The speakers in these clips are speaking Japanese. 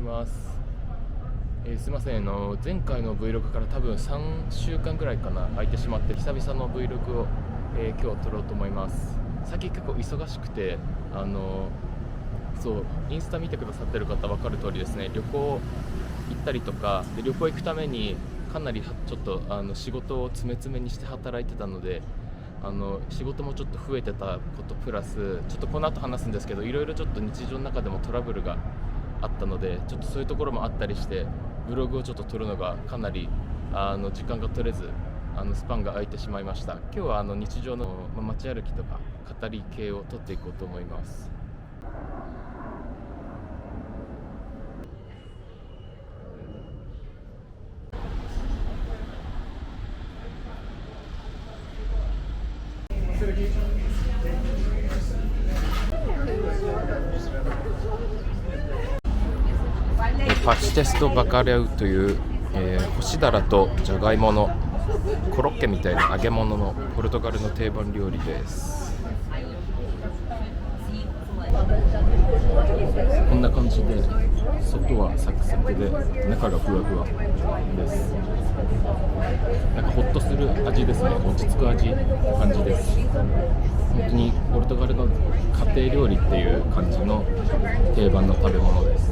ます。すいません、前回の Vlog から多分3週間ぐらいかな空いてしまって、久々の Vlog を、今日撮ろうと思います。最近結構忙しくて、そうインスタ見てくださってる方分かる通りですね、旅行行ったりとかで、旅行行くためにかなりちょっと仕事を詰め詰めにして働いてたので、仕事もちょっと増えてたことプラス、ちょっとこの後話すんですけど、いろいろちょっと日常の中でもトラブルがあったので、ちょっとそういうところもあったりして、ブログをちょっと撮るのがかなり時間が取れず、スパンが空いてしまいました。今日は日常の、街歩きとか語り系を撮っていこうと思います。パチテストバカレウという、干しだらとじゃがいものコロッケみたいな揚げ物のポルトガルの定番料理です。こんな感じで、外はサクサクで中がふわふわです。なんかホッとする味ですね。落ち着く味って感じです。本当にポルトガルの家庭料理っていう感じの定番の食べ物です。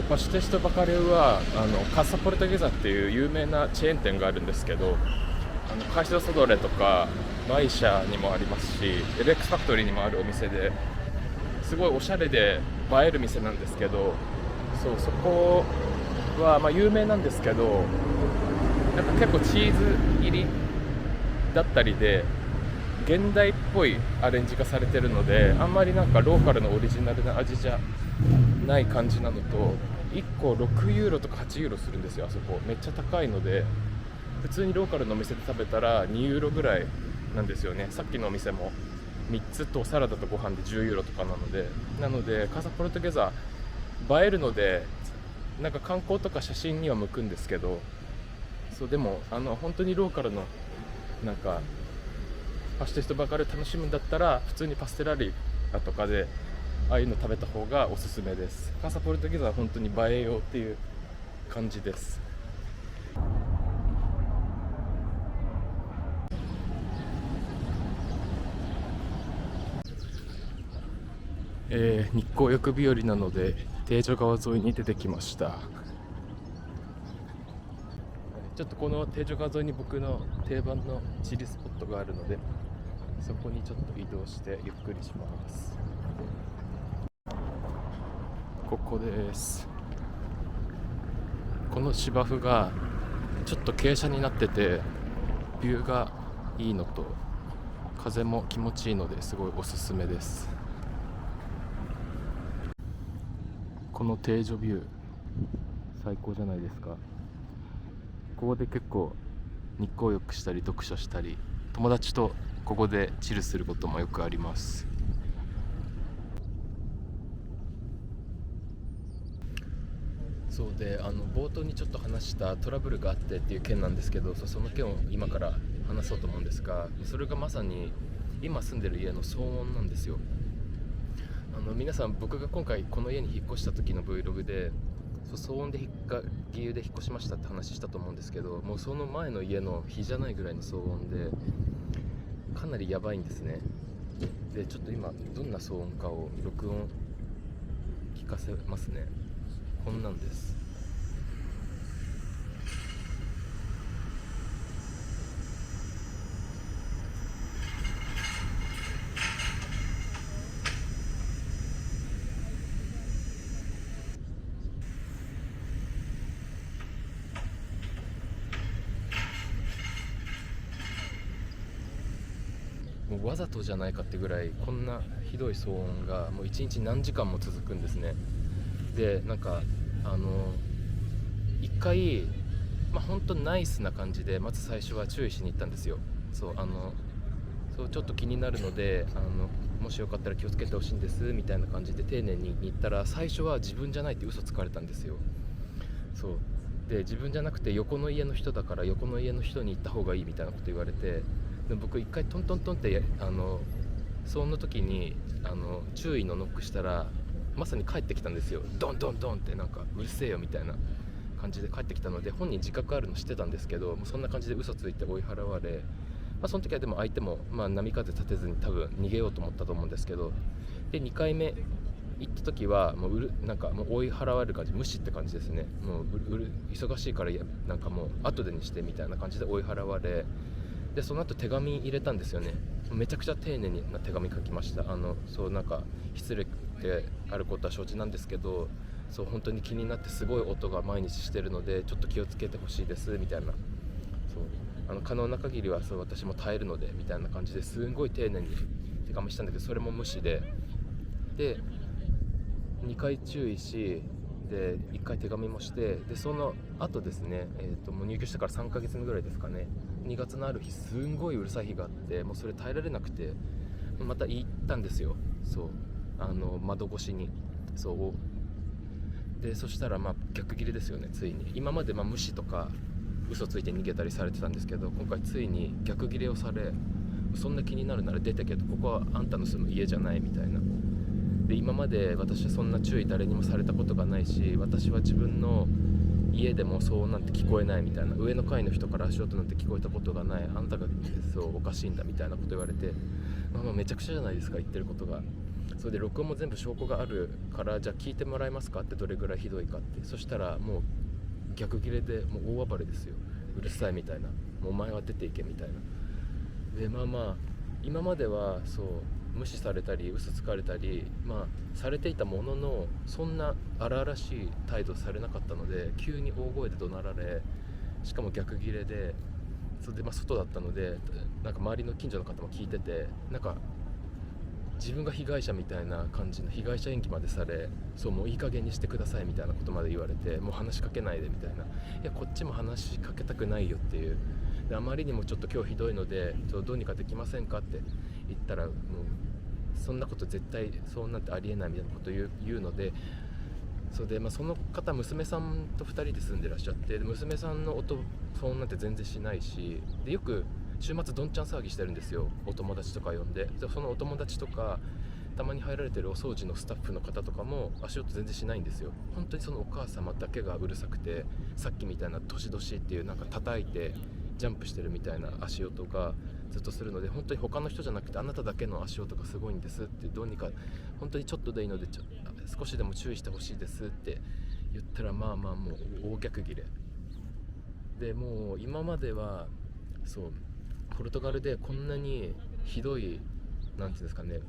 パシテストバカレウはカッサポルトゲザっていう有名なチェーン店があるんですけど、カイシドソドレとかマイシャにもありますし、エレックスファクトリーにもあるお店で、すごいおしゃれで映える店なんですけど、そこは有名なんですけど、なんか結構チーズ入りだったりで現代っぽいアレンジがされてるので、あんまりなんかローカルのオリジナルな味じゃない感じなのと、1個6ユーロとか8ユーロするんですよ。あそこめっちゃ高いので、普通にローカルのお店で食べたら2ユーロぐらいなんですよね。さっきのお店も3つとサラダとご飯で10ユーロとかなのでカサポルトゲザ映えるので、なんか観光とか写真には向くんですけど、でも本当にローカルのなんかパシテストバカレ楽しむんだったら、普通にパステラリアとかでああいうの食べた方がおすすめです。カサポルトゲザは本当に映えようっていう感じです。日光浴日和なので定女川沿いに出てきました。ちょっとこの定女川沿いに僕の定番のチリスポットがあるので、そこにちょっと移動してゆっくりします。ここです。この芝生がちょっと傾斜になってて、ビューがいいのと風も気持ちいいので、すごいおすすめです。この定女ビュー最高じゃないですか。ここで結構日光浴したり読書したり、友達とここでチルすることもよくあります。そうで、冒頭にちょっと話したトラブルがあってっていう件なんですけど、その件を今から話そうと思うんですが、それがまさに今住んでる家の騒音なんですよ。皆さん、僕が今回この家に引っ越した時の Vlog で騒音で理由で引っ越しましたって話したと思うんですけど、もうその前の家の比じゃないぐらいの騒音で、かなりやばいんですね。で、ちょっと今どんな騒音かを録音聞かせますね。こんなんです。もうわざとじゃないかってぐらい、こんなひどい騒音がもう一日何時間も続くんですね。で、なんか一回、本当ナイスな感じでまず最初は注意しに行ったんですよ。ちょっと気になるので、もしよかったら気をつけてほしいんですみたいな感じで丁寧に言ったら、最初は自分じゃないって嘘つかれたんですよ。で、自分じゃなくて横の家の人だから、横の家の人に行った方がいいみたいなこと言われて、で僕一回トントントンってその時に注意のノックしたらまさに帰ってきたんですよ。ドンドンドンってなんかうるせえよみたいな感じで帰ってきたので、本人自覚あるの知ってたんですけど、もうそんな感じで嘘ついて追い払われ、その時はでも相手も波風立てずに多分逃げようと思ったと思うんですけど、で2回目行った時はもうなんかもう追い払われる感じ、無視って感じですね。もう忙しいからなんかもう後でにしてみたいな感じで追い払われ、でその後手紙入れたんですよね。めちゃくちゃ丁寧な手紙書きました。そうなんか失礼であることは承知なんですけど、そう本当に気になってすごい音が毎日してるのでちょっと気をつけてほしいですみたいな、そう可能な限りはそう私も耐えるのでみたいな感じですんごい丁寧に手紙したんだけど、それも無視で2回注意し、で1回手紙もして、でその後ですね、もう入居してから3ヶ月目ぐらいですかね、2月のある日すんごいうるさい日があって、もうそれ耐えられなくてまた行ったんですよ。そう窓越しに。そうでそしたら逆ギレですよね。ついに今まで無視とか嘘ついて逃げたりされてたんですけど、今回ついに逆ギレをされ、そんな気になるなら出てけと、ここはあんたの住む家じゃないみたいな。で今まで私はそんな注意誰にもされたことがないし、私は自分の家でもそうなんて聞こえないみたいな、上の階の人から足音なんて聞こえたことがない、あんたがそうおかしいんだみたいなこと言われて、めちゃくちゃじゃないですか言ってることが。それで録音も全部証拠があるから、じゃあ聞いてもらえますかって、どれぐらいひどいかって。そしたらもう逆ギレでもう大暴れですよ。うるさいみたいな、もうお前は出ていけみたいな。で今まではそう無視されたり嘘つかれたりされていたものの、そんな荒々しい態度されなかったので、急に大声で怒鳴られ、しかも逆ギレで、それで外だったのでなんか周りの近所の方も聞いてて、なんか自分が被害者みたいな感じの被害者演技までされ、そうもういい加減にしてくださいみたいなことまで言われて、もう話しかけないでみたいな、いやこっちも話しかけたくないよっていう。であまりにもちょっと今日ひどいのでどうにかできませんかって言ったら、もうそんなこと絶対そうなんてありえないみたいなことを言うので、それでその方娘さんと2人で住んでらっしゃって、娘さんの音そうなんて全然しないし、でよく週末どんちゃん騒ぎしてるんですよ、お友達とか呼んで。でそのお友達とかたまに入られてるお掃除のスタッフの方とかも足音全然しないんですよ。本当にそのお母様だけがうるさくて、さっきみたいなドシドシっていうなんか叩いてジャンプしてるみたいな足音がずっとするので、本当に他の人じゃなくてあなただけの足音がすごいんですって、どうにか本当にちょっとでいいので少しでも注意してほしいですって言ったら、もう大逆ギレで、もう今まではそうポルトガルでこんなにひどいなんていうんですかね、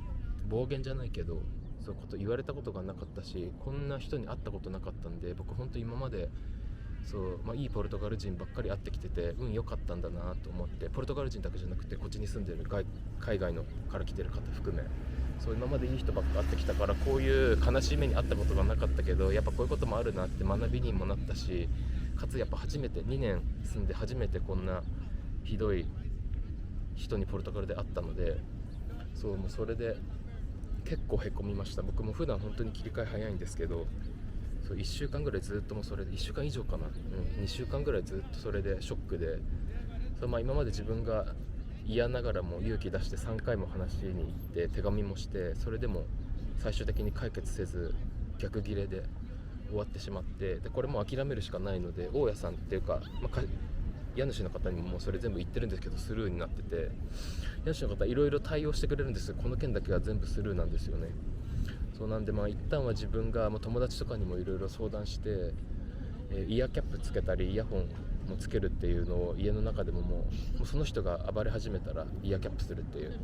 暴言じゃないけどそういうこと言われたことがなかったし、こんな人に会ったことなかったんで、僕本当今までいいポルトガル人ばっかり会ってきてて運良かったんだなと思って、ポルトガル人だけじゃなくてこっちに住んでる海外のから来てる方含め、そう今までいい人ばっか会ってきたから、こういう悲しい目に遭ったことがなかったけど、やっぱこういうこともあるなって学びにもなったし、かつやっぱ初めて2年住んで初めてこんなひどい人にポルトガルで会ったので、もうそれで結構へこみました。僕も普段本当に切り替え早いんですけど、1週間ぐらいずっともうそれで、1週間以上かな、2週間ぐらいずっとそれでショックで、今まで自分が嫌ながらも勇気出して3回も話しに行って手紙もして、それでも最終的に解決せず逆ギレで終わってしまって、でこれもう諦めるしかないので、大家さんっていうか、家主の方にももうそれ全部言ってるんですけどスルーになってて、家主の方いろいろ対応してくれるんですよ。この件だけは全部スルーなんですよね。そうなんで一旦は自分が友達とかにもいろいろ相談して、イヤーキャップつけたりイヤホンもつけるっていうのを家の中でももうその人が暴れ始めたらイヤーキャップするっていう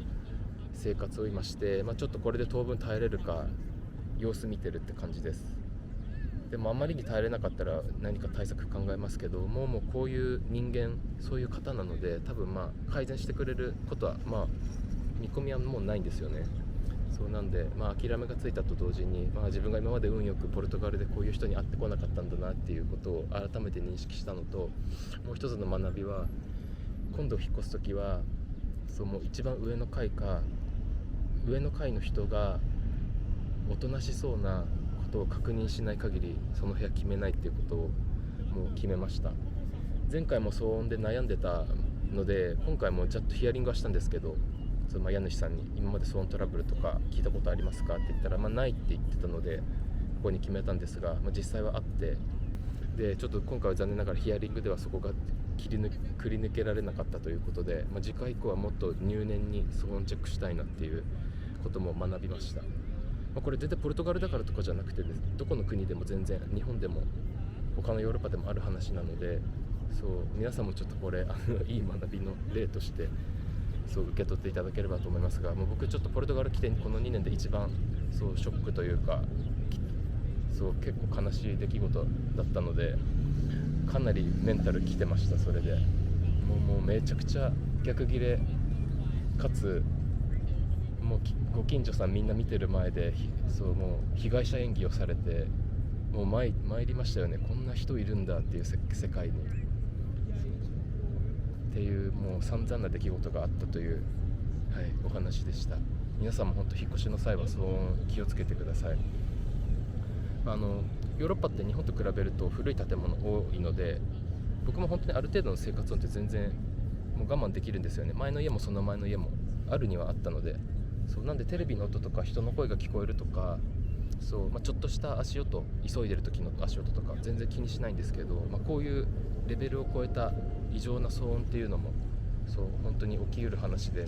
生活を今して、ちょっとこれで当分耐えれるか様子見てるって感じです。でもあまりに耐えれなかったら何か対策考えますけど、もうこういう人間そういう方なので、多分改善してくれることは見込みはもうないんですよね。そうなんで諦めがついたと同時に、自分が今まで運よくポルトガルでこういう人に会ってこなかったんだなっていうことを改めて認識したのと、もう一つの学びは、今度引っ越す時はもう一番上の階の人がおとなしそうなことを確認しない限りその部屋決めないっていうことをもう決めました。前回も騒音で悩んでたので、今回もちょっとヒアリングはしたんですけど、家主さんに今まで騒音トラブルとか聞いたことありますかって言ったら、ないって言ってたのでここに決めたんですが、実際はあって、でちょっと今回は残念ながらヒアリングではそこがくり抜けられなかったということで、次回以降はもっと入念に騒音チェックしたいなっていうことも学びました。これ全然ポルトガルだからとかじゃなくて、どこの国でも全然、日本でも他のヨーロッパでもある話なので、皆さんもちょっとこれいい学びの例として受け取っていただければと思いますが、僕ちょっとポルトガル来てこの2年で一番ショックというか、結構悲しい出来事だったので、かなりメンタルきてました。それでもうめちゃくちゃ逆ギレかつ、もうご近所さんみんな見てる前でもう被害者演技をされて、もう参りましたよね。こんな人いるんだっていう世界にっていう、もう散々な出来事があったという、お話でした。皆さんも本当引っ越しの際は騒音気をつけてください。ヨーロッパって日本と比べると古い建物多いので、僕も本当にある程度の生活音って全然もう我慢できるんですよね。前の家もその前の家もあるにはあったので、なんでテレビの音とか人の声が聞こえるとか、ちょっとした足音、急いでる時の足音とか全然気にしないんですけど、こういうレベルを超えた異常な騒音っていうのも本当に起きうる話で、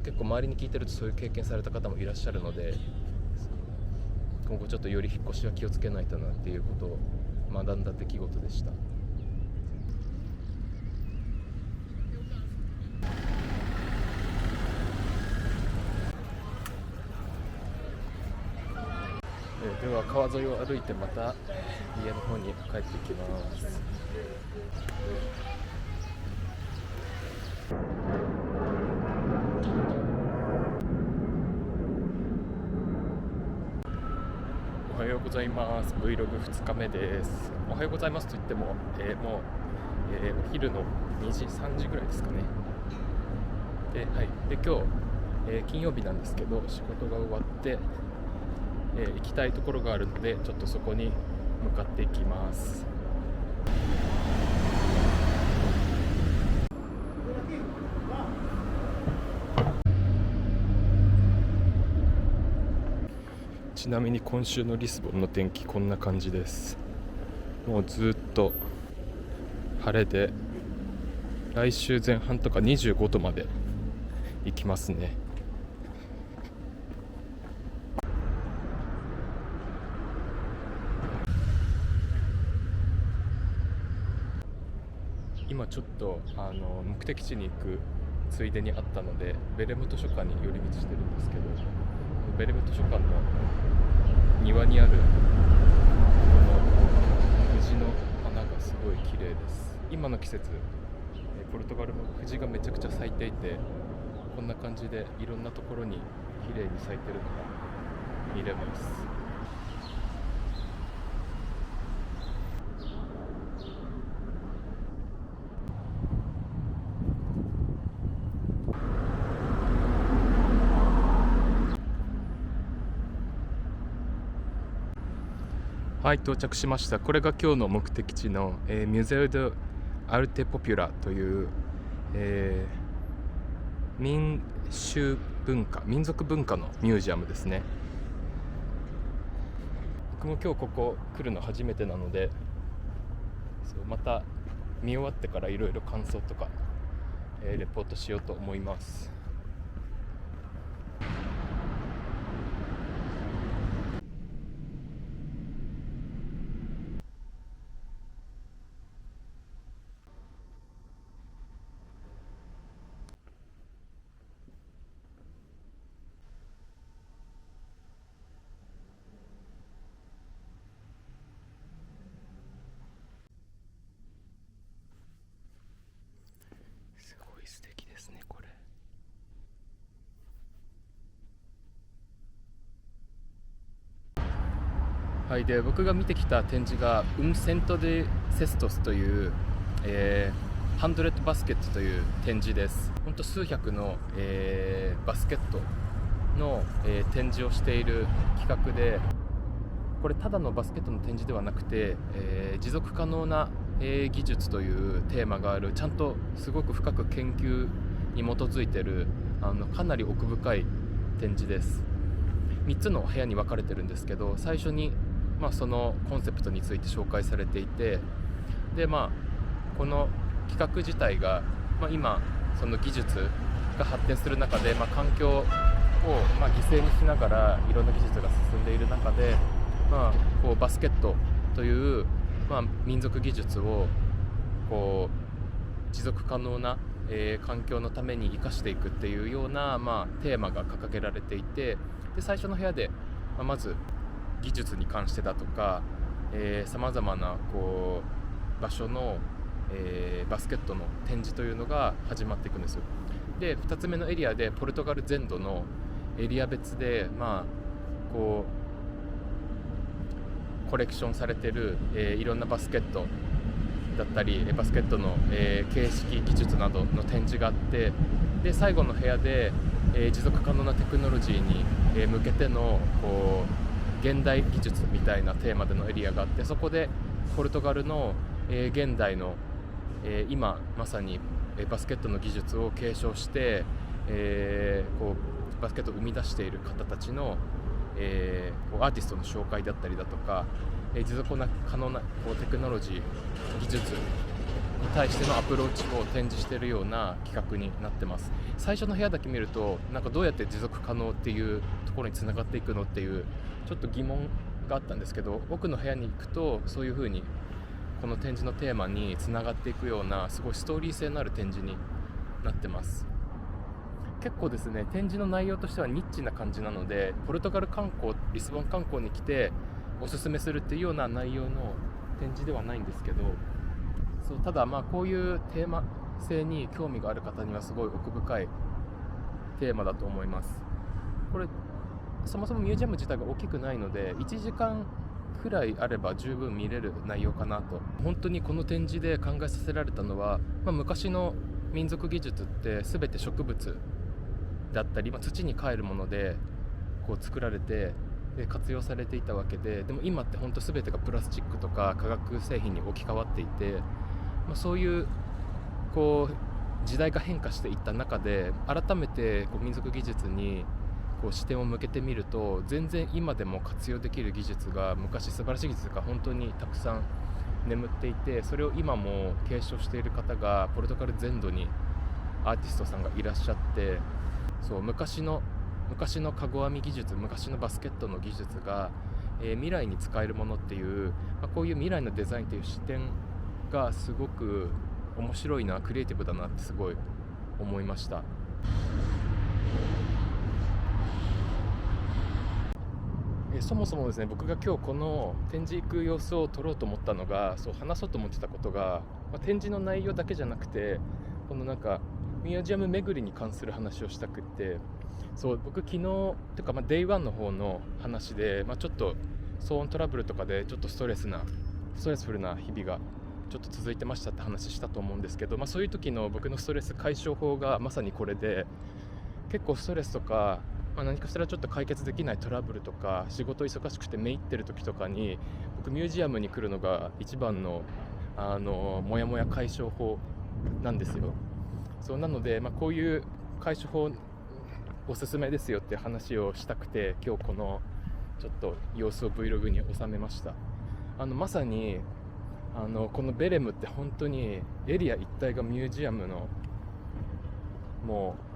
結構周りに聞いてるとそういう経験された方もいらっしゃるので、今後ちょっとより引っ越しは気をつけないとなっていうことを学んだ出来事でした。では川沿いを歩いてまた家の方に帰ってきます。おはようございます。 Vlog2 日目です。おはようございますと言っても、もう、お昼の2時3時ぐらいですかね。で今日、金曜日なんですけど、仕事が終わって行きたいところがあるので、ちょっとそこに向かっていきます。ちなみに今週のリスボンの天気こんな感じです。もうずっと晴れで、来週前半とか25度まで行きますね。今ちょっと目的地に行くついでにあったので、ベレム図書館に寄り道してるんですけど、ベレム図書館の庭にあるこの藤の花がすごい綺麗です。今の季節、ポルトガルも藤がめちゃくちゃ咲いていて、こんな感じでいろんなところに綺麗に咲いてるのが見れます。はい、到着しました。これが今日の目的地の、ミュゼウ・ド・アルテ・ポピュラという、民族文化のミュージアムですね。僕も今日ここ来るの初めてなので、また見終わってからいろいろ感想とか、レポートしようと思います。すごい素敵ですね、これ。はい、で僕が見てきた展示がセントデセストスという、ハンドレッドバスケットという展示です。本当数百の、バスケットの、展示をしている企画で、これただのバスケットの展示ではなくて、持続可能な、技術というテーマがある、ちゃんとすごく深く研究に基づいているかなり奥深い展示です。3つの部屋に分かれてるんですけど、最初に、そのコンセプトについて紹介されていて、でこの企画自体が、今その技術が発展する中で、環境を犠牲にしながらいろんな技術が進んでいる中で、こうバスケットという、民族技術をこう持続可能な、環境のために生かしていくっていうような、テーマが掲げられていて、で最初の部屋で、まず技術に関してだとかさまざまなこう場所の、バスケットの展示というのが始まっていくんですよ。で2つ目のエリアでポルトガル全土のエリア別で、こうコレクションされてる、いろんなバスケットだったりバスケットの、形式技術などの展示があって、で最後の部屋で、持続可能なテクノロジーに、向けてのこう現代技術みたいなテーマでのエリアがあって、そこでポルトガルの、現代の、今まさにバスケットの技術を継承して、こうバスケットを生み出している方たちの、こうアーティストの紹介だったりだとか、持続可能なこうテクノロジー技術に対してのアプローチを展示しているような企画になってます。最初の部屋だけ見るとどうやって持続可能っていうところにつながっていくのっていうちょっと疑問があったんですけど、奥の部屋に行くとそういう風にこの展示のテーマにつながっていくようなすごいストーリー性のある展示になってます。結構ですね、展示の内容としてはニッチな感じなので、ポルトガル観光、リスボン観光に来ておすすめするっていうような内容の展示ではないんですけど、ただこういうテーマ性に興味がある方にはすごい奥深いテーマだと思います。これそもそもミュージアム自体が大きくないので1時間くらいあれば十分見れる内容かなと。本当にこの展示で考えさせられたのは、昔の民族技術って全て植物だったり、土に還るものでこう作られて活用されていたわけで、でも今って本当全てがプラスチックとか化学製品に置き換わっていて、そういうこう時代が変化していった中で改めてこう民族技術にこう視点を向けてみると、全然今でも活用できる技術が、昔素晴らしい技術が本当にたくさん眠っていて、それを今も継承している方がポルトガル全土にアーティストさんがいらっしゃって、昔のかご編み技術、昔のバスケットの技術が、未来に使えるものっていう、こういう未来のデザインという視点がすごく面白いな、クリエイティブだなってすごい思いました。そもそもですね、僕が今日この展示行く様子を撮ろうと思ったのが、話そうと思ってたことが、展示の内容だけじゃなくて、このミュージアム巡りに関する話をしたくって、僕昨日とかデイ1の方の話で、ちょっと騒音トラブルとかでちょっとストレスフルな日々がちょっと続いてましたって話したと思うんですけど、そういう時の僕のストレス解消法がまさにこれで、結構ストレスとか、何かしらちょっと解決できないトラブルとか、仕事忙しくてめいってる時とかに僕ミュージアムに来るのが一番のモヤモヤ解消法なんですよ。なので、こういう解消法おすすめですよっていう話をしたくて、今日このちょっと様子を Vlog に収めました。まさにこのベレムって本当にエリア一帯がミュージアムのもう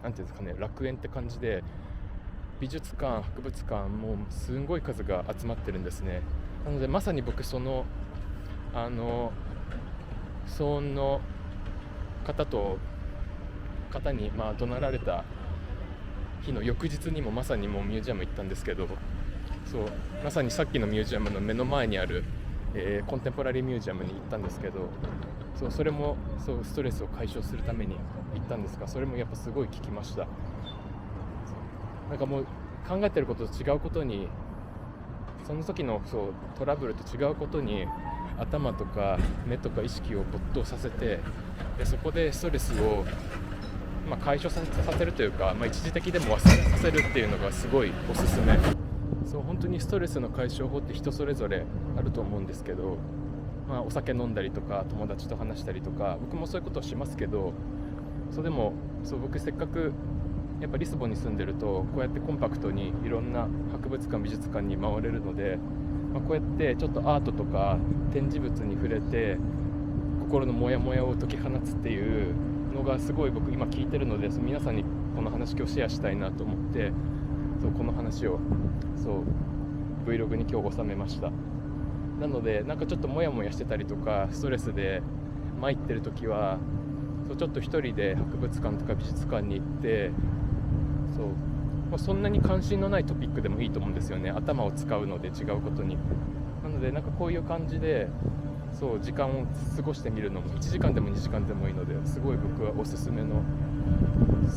なんていうんですかね、楽園って感じで、美術館、博物館もうすんごい数が集まってるんですね。なのでまさに僕その騒音の方に怒鳴られた日の翌日にもまさにもうミュージアム行ったんですけど、まさにさっきのミュージアムの目の前にある、コンテンポラリーミュージアムに行ったんですけど、それもストレスを解消するために行ったんですが、それもやっぱすごい効きました。もう考えてることと違うことに、その時のトラブルと違うことに頭とか目とか意識を没頭させて、そこでストレスを解消させるというか、一時的でも忘れさせるっていうのがすごいおすすめ。本当にストレスの解消法って人それぞれあると思うんですけど、お酒飲んだりとか友達と話したりとか、僕もそういうことをしますけど、でも僕せっかくやっぱリスボンに住んでるとこうやってコンパクトにいろんな博物館美術館に回れるので、こうやってちょっとアートとか展示物に触れて心のモヤモヤを解き放つっていうのがすごい僕今聞いてるので、皆さんにこの話今日シェアしたいなと思って、この話をVlog に今日収めました。なのでなんかちょっとモヤモヤしてたりとかストレスで参ってる時はちょっと一人で博物館とか美術館に行ってそんなに関心のないトピックでもいいと思うんですよね。頭を使うので違うことに。なのでなんかこういう感じで時間を過ごしてみるのも1時間でも2時間でもいいので、すごい僕はおすすめの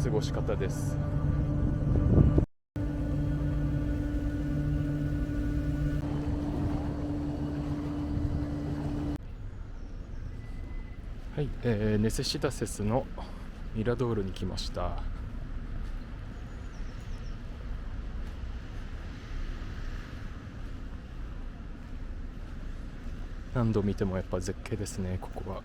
過ごし方です。はい、ネセシタセスのミラドールに来ました。何度見てもやっぱ絶景ですね、ここは。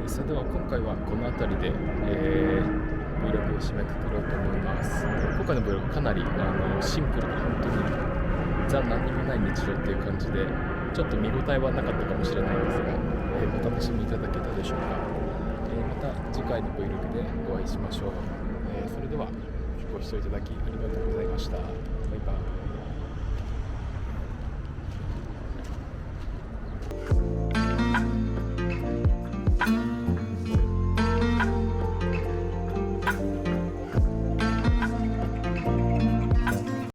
それでは今回はこの辺りで、Vlog を締めくくろうと思います。今回の Vlog かなりシンプルな本当にザ何にもない日常っていう感じでちょっと見応えはなかったかもしれないんですが、お楽しみいただけたでしょうか。また次回の Vlog でお会いしましょう。それではご視聴いただきありがとうございました。バイバイ。